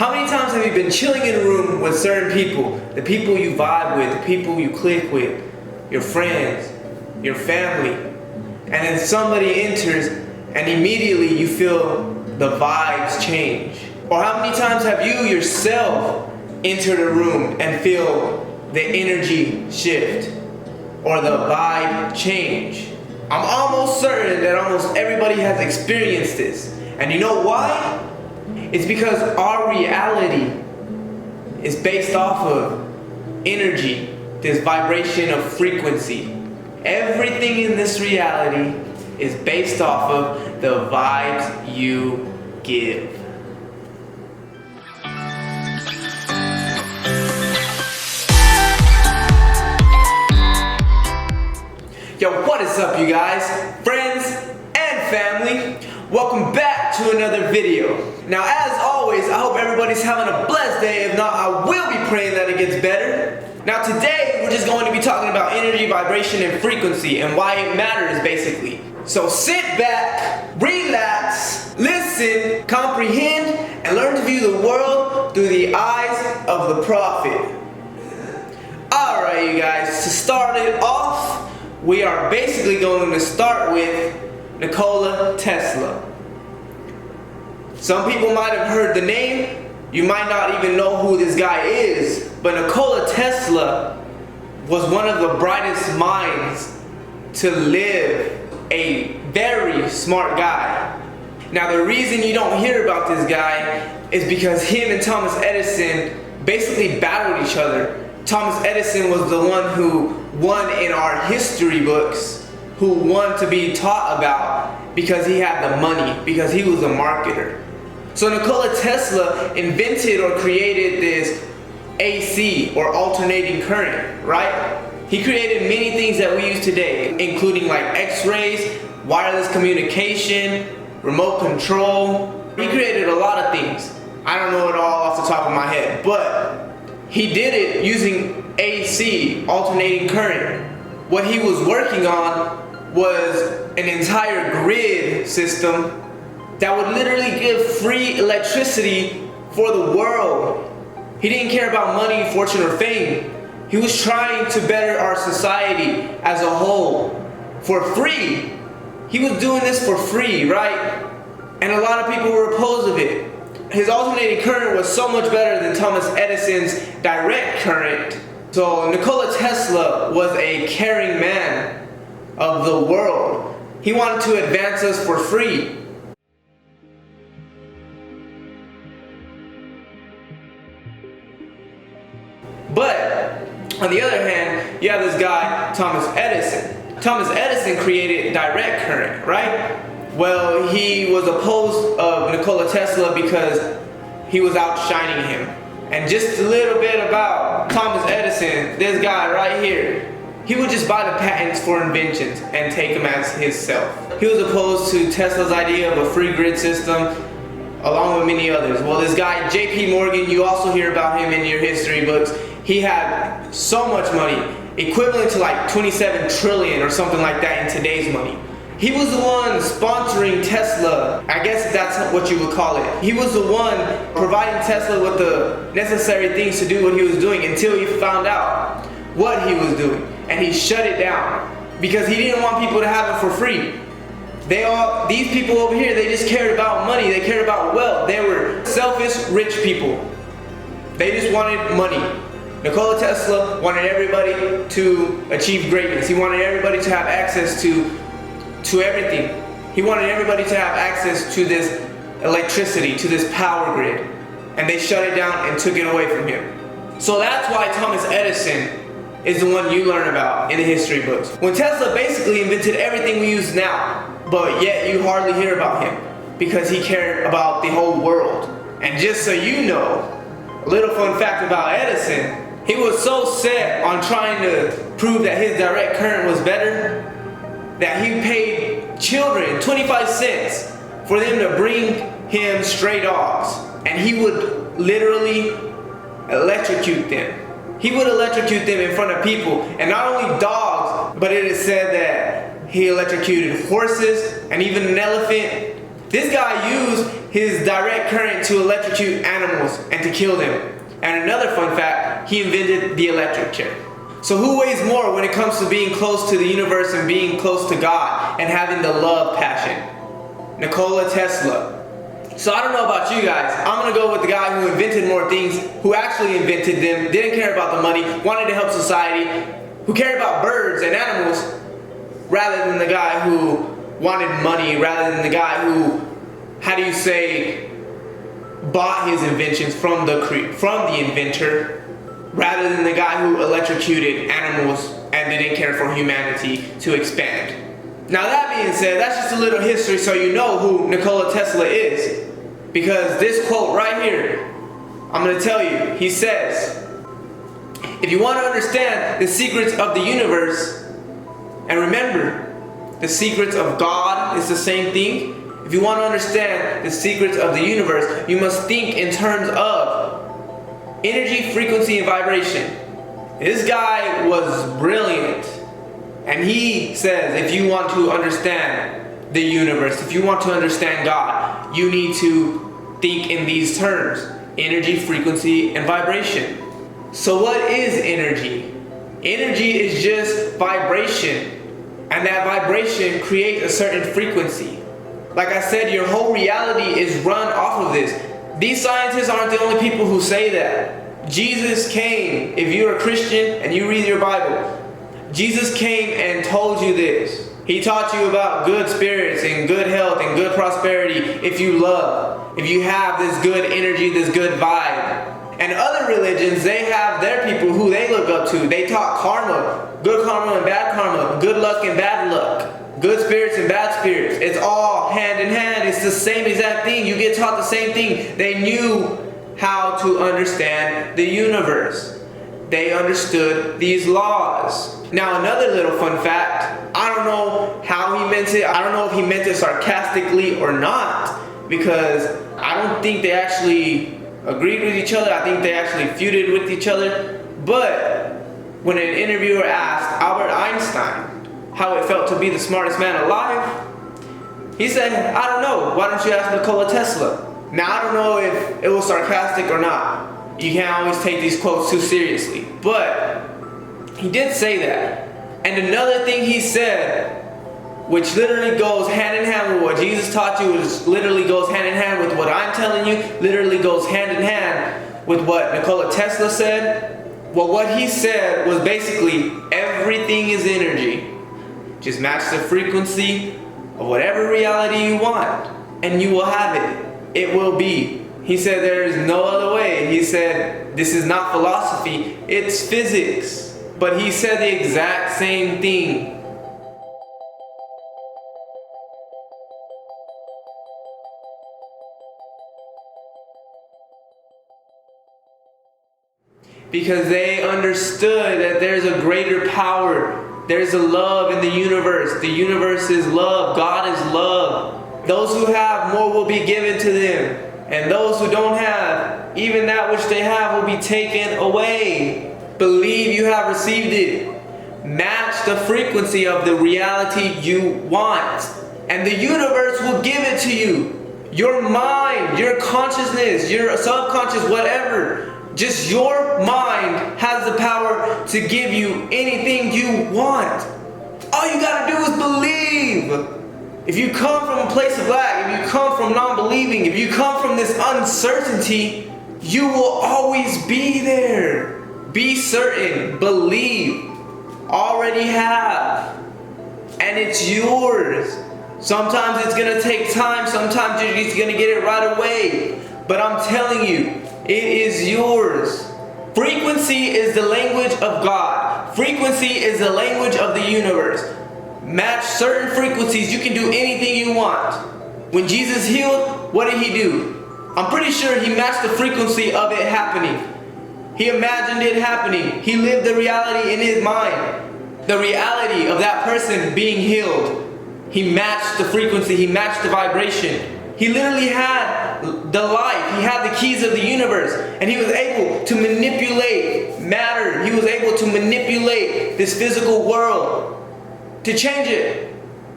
How many times have you been chilling in a room with certain people, the people you vibe with, the people you click with, your friends, your family, and then somebody enters and immediately you feel the vibes change? Or how many times have you yourself entered a room and feel the energy shift or the vibe change? I'm almost certain that almost everybody has experienced this. And you know why? It's because our reality is based off of energy, this vibration of frequency. Everything in this reality is based off of the vibes you give. Yo, what is up, you guys? Friends and family, welcome back to another video. Now, as always, I hope everybody's having a blessed day. If not, I will be praying that it gets better. Now, today, we're just going to be talking about energy, vibration, and frequency, and why it matters, basically. So sit back, relax, listen, comprehend, and learn to view the world through the eyes of the prophet. Alright, you guys, to start it off, we are basically going to start with Nikola Tesla. Some people might have heard the name, you might not even know who this guy is, but Nikola Tesla was one of the brightest minds to live, a very smart guy. Now, the reason you don't hear about this guy is because him and Thomas Edison basically battled each other. Thomas Edison was the one who won in our history books, who won to be taught about because he had the money, because he was a marketer. So Nikola Tesla invented or created this AC, or alternating current, right? He created many things that we use today, including like X-rays, wireless communication, remote control. He created a lot of things. I don't know it all off the top of my head, but he did it using AC, alternating current. What he was working on was an entire grid system that would literally give free electricity for the world. He didn't care about money, fortune, or fame. He was trying to better our society as a whole for free. He was doing this for free, right? And a lot of people were opposed of it. His alternating current was so much better than Thomas Edison's direct current. So Nikola Tesla was a caring man of the world. He wanted to advance us for free. But on the other hand, you have this guy, Thomas Edison. Thomas Edison created direct current, right? Well, he was opposed of Nikola Tesla because he was outshining him. And just a little bit about Thomas Edison, this guy right here, he would just buy the patents for inventions and take them as his self. He was opposed to Tesla's idea of a free grid system, along with many others. Well, this guy, J.P. Morgan, you also hear about him in your history books. He had so much money, equivalent to like 27 trillion or something like that in today's money. He was the one sponsoring Tesla, I guess that's what you would call it. He was the one providing Tesla with the necessary things to do what he was doing until he found out what he was doing. And he shut it down because he didn't want people to have it for free. These people over here, they just cared about money, they cared about wealth. They were selfish, rich people. They just wanted money. Nikola Tesla wanted everybody to achieve greatness. He wanted everybody to have access to everything. He wanted everybody to have access to this electricity, to this power grid. And they shut it down and took it away from him. So that's why Thomas Edison is the one you learn about in the history books. When Tesla basically invented everything we use now, but yet you hardly hear about him because he cared about the whole world. And just so you know, a little fun fact about Edison, he was so set on trying to prove that his direct current was better that he paid children 25 cents for them to bring him stray dogs. And he would literally electrocute them. He would electrocute them in front of people. And not only dogs, but it is said that he electrocuted horses and even an elephant. This guy used his direct current to electrocute animals and to kill them. And another fun fact, he invented the electric chair. So who weighs more when it comes to being close to the universe and being close to God and having the love passion? Nikola Tesla. So I don't know about you guys, I'm gonna go with the guy who invented more things, who actually invented them, didn't care about the money, wanted to help society, who cared about birds and animals, rather than the guy who wanted money, rather than the guy who, bought his inventions from the inventor, rather than the guy who electrocuted animals and didn't care for humanity to expand. Now that being said, that's just a little history so you know who Nikola Tesla is. Because this quote right here, I'm going to tell you, he says, if you want to understand the secrets of the universe, and remember, the secrets of God is the same thing. If you want to understand the secrets of the universe, you must think in terms of energy, frequency, and vibration. This guy was brilliant. And he says, if you want to understand the universe, if you want to understand God, you need to think in these terms: energy, frequency, and vibration. So what is energy? Energy is just vibration. And that vibration creates a certain frequency. Like I said, your whole reality is run off of this. These scientists aren't the only people who say that. Jesus came, if you're a Christian and you read your Bible, Jesus came and told you this. He taught you about good spirits and good health and good prosperity if you love, if you have this good energy, this good vibe. And other religions, they have their people who they look up to. They taught karma, good karma and bad karma, good luck and bad luck, good spirits and bad spirits. It's all hand in hand. It's the same exact thing. You get taught the same thing. They knew how to understand the universe. They understood these laws. Now another little fun fact, I don't know how he meant it. I don't know if he meant it sarcastically or not, because I don't think they actually agreed with each other. I think they actually feuded with each other. But when an interviewer asked Albert Einstein how it felt to be the smartest man alive, he said, I don't know. Why don't you ask Nikola Tesla? Now I don't know if it was sarcastic or not. You can't always take these quotes too seriously. But he did say that. And another thing he said, which literally goes hand in hand with what Jesus taught you, which literally goes hand in hand with what I'm telling you, literally goes hand in hand with what Nikola Tesla said. Well, what he said was basically everything is energy. Just match the frequency of whatever reality you want, and you will have it. It will be. He said there is no other way. He said this is not philosophy, it's physics. But he said the exact same thing. Because they understood that there's a greater power. There's a love in the universe. The universe is love. God is love. Those who have more will be given to them. And those who don't have, even that which they have will be taken away. Believe you have received it. Match the frequency of the reality you want, and the universe will give it to you. Your mind, your consciousness, your subconscious, whatever. Just your mind has the power to give you anything you want. All you gotta do is believe. If you come from a place of lack, if you come from non-believing, if you come from this uncertainty, you will always be there. Be certain, believe, already have, and it's yours. Sometimes it's gonna take time, sometimes you're just gonna get it right away, but I'm telling you, it is yours. Frequency is the language of God. Frequency is the language of the universe. Match certain frequencies, you can do anything you want. When Jesus healed, what did he do? I'm pretty sure he matched the frequency of it happening. He imagined it happening. He lived the reality in his mind. The reality of that person being healed. He matched the frequency, he matched the vibration. He literally had the life, he had the keys of the universe, and he was able to manipulate matter. He was able to manipulate this physical world, to change it,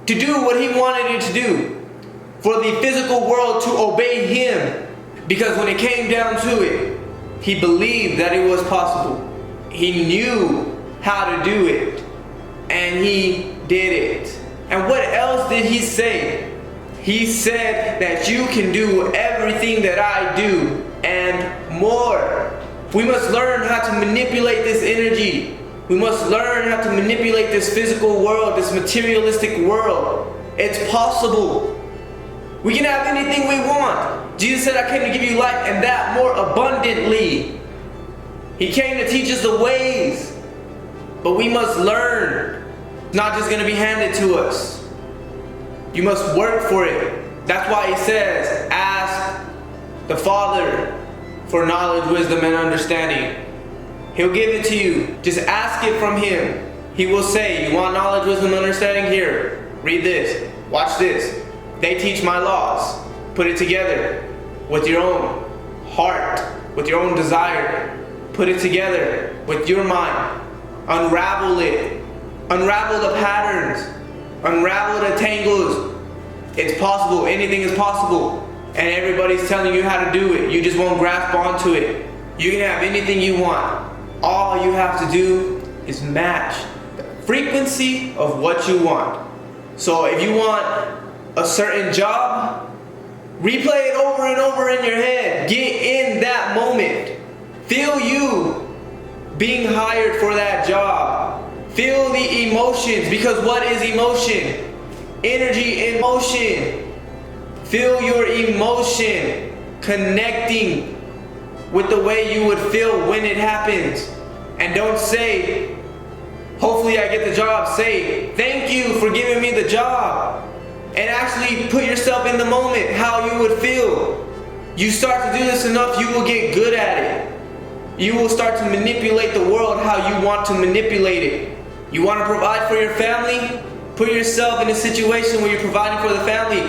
to do what he wanted it to do. for the physical world to obey him. Because when it came down to it, he believed that it was possible. He knew how to do it, and he did it. And what else did he say? He said that you can do everything that I do and more. We must learn how to manipulate this energy. We must learn how to manipulate this physical world, this materialistic world. It's possible. We can have anything we want. Jesus said, I came to give you life and that more abundantly. He came to teach us the ways. But we must learn. It's not just going to be handed to us. You must work for it. That's why he says, ask the Father for knowledge, wisdom, and understanding. He'll give it to you. Just ask it from him. He will say, you want knowledge, wisdom, understanding? Here, read this. Watch this. They teach my laws. Put it together with your own heart, with your own desire. Put it together with your mind. Unravel it. Unravel the patterns. Unravel the tangles. It's possible. Anything is possible. And everybody's telling you how to do it. You just won't grasp onto it. You can have anything you want. All you have to do is match the frequency of what you want. So if you want a certain job, replay it over and over in your head. Get in that moment. Feel you being hired for that job. Feel the emotions, because what is emotion? Energy in motion. Feel your emotion connecting with the way you would feel when it happens. And don't say, hopefully I get the job. Say, thank you for giving me the job. And actually put yourself in the moment, how you would feel. You start to do this enough, you will get good at it. You will start to manipulate the world how you want to manipulate it. You want to provide for your family? Put yourself in a situation where you're providing for the family.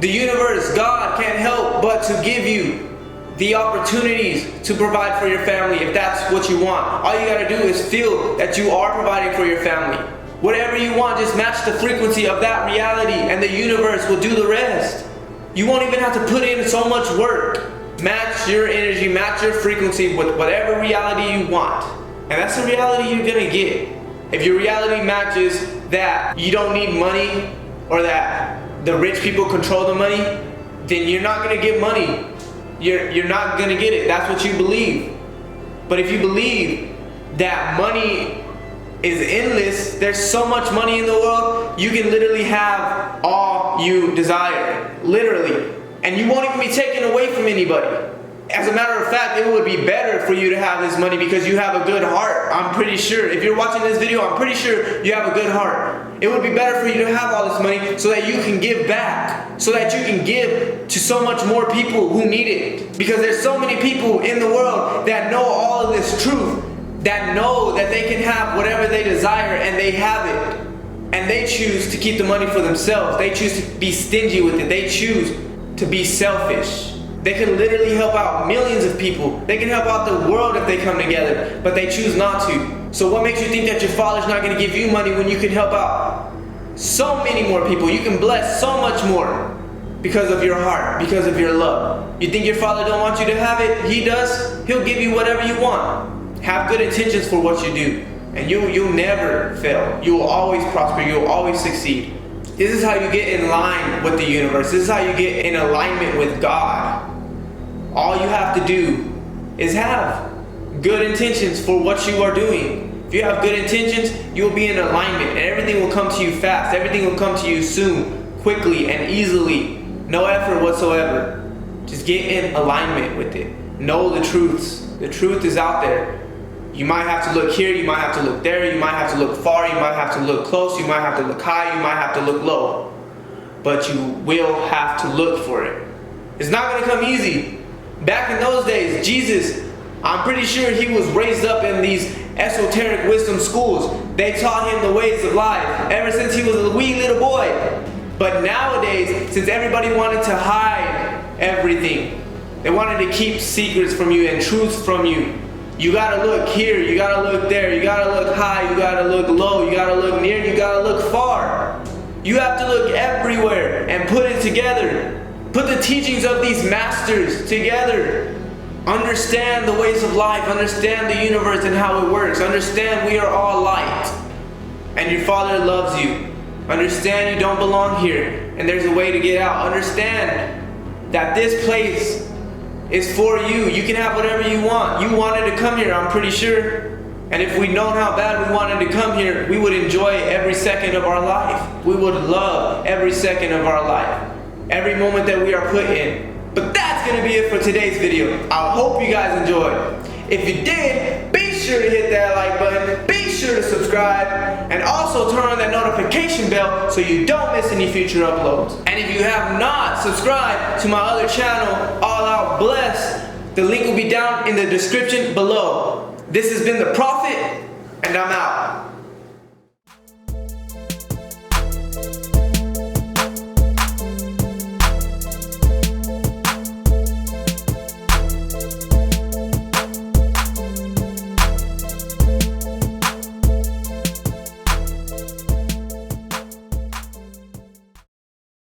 The universe, God, can't help but to give you the opportunities to provide for your family if that's what you want. All you gotta do is feel that you are providing for your family. Whatever you want, just match the frequency of that reality and the universe will do the rest. You won't even have to put in so much work. Match your energy, match your frequency with whatever reality you want. And that's the reality you're gonna get. If your reality matches that you don't need money or that the rich people control the money, then you're not gonna get money. You're not gonna get it. That's what you believe. But if you believe that money is endless, there's so much money in the world, you can literally have all you desire. Literally. And you won't even be taken away from anybody. As a matter of fact, it would be better for you to have this money because you have a good heart. I'm pretty sure. If you're watching this video, I'm pretty sure you have a good heart. It would be better for you to have all this money so that you can give back. So that you can give to so much more people who need it. Because there's so many people in the world that know all of this truth. That know that they can have whatever they desire and they have it. And they choose to keep the money for themselves. They choose to be stingy with it. They choose to be selfish. They can literally help out millions of people. They can help out the world if they come together, but they choose not to. So what makes you think that your father's not going to give you money when you can help out so many more people? You can bless so much more because of your heart, because of your love. You think your father don't want you to have it? He does. He'll give you whatever you want. Have good intentions for what you do, and you'll never fail. You will always prosper. You will always succeed. This is how you get in line with the universe. This is how you get in alignment with God. All you have to do is have good intentions for what you are doing. If you have good intentions, you'll be in alignment and everything will come to you fast. Everything will come to you soon, quickly and easily. No effort whatsoever. Just get in alignment with it. Know the truths. The truth is out there. You might have to look here, you might have to look there, you might have to look far, you might have to look close, you might have to look high, you might have to look low. But you will have to look for it. It's not going to come easy. Back in those days, Jesus, I'm pretty sure he was raised up in these esoteric wisdom schools. They taught him the ways of life ever since he was a wee little boy. But nowadays, since everybody wanted to hide everything, they wanted to keep secrets from you and truths from you. You gotta look here, you gotta look there, you gotta look high, you gotta look low, you gotta look near, you gotta look far. You have to look everywhere and put it together. Put the teachings of these masters together. Understand the ways of life. Understand the universe and how it works. Understand we are all light. And your Father loves you. Understand you don't belong here. And there's a way to get out. Understand that this place is for you. You can have whatever you want. You wanted to come here, I'm pretty sure. And if we'd known how bad we wanted to come here, we would enjoy every second of our life. We would love every second of our life. Every moment that we are put in. But that's going to be it for today's video. I hope you guys enjoyed. If you did, be sure to hit that like button. Be sure to subscribe. And also turn on that notification bell so you don't miss any future uploads. And if you have not subscribed to my other channel, All Out Bless, the link will be down in the description below. This has been The Prophet, and I'm out.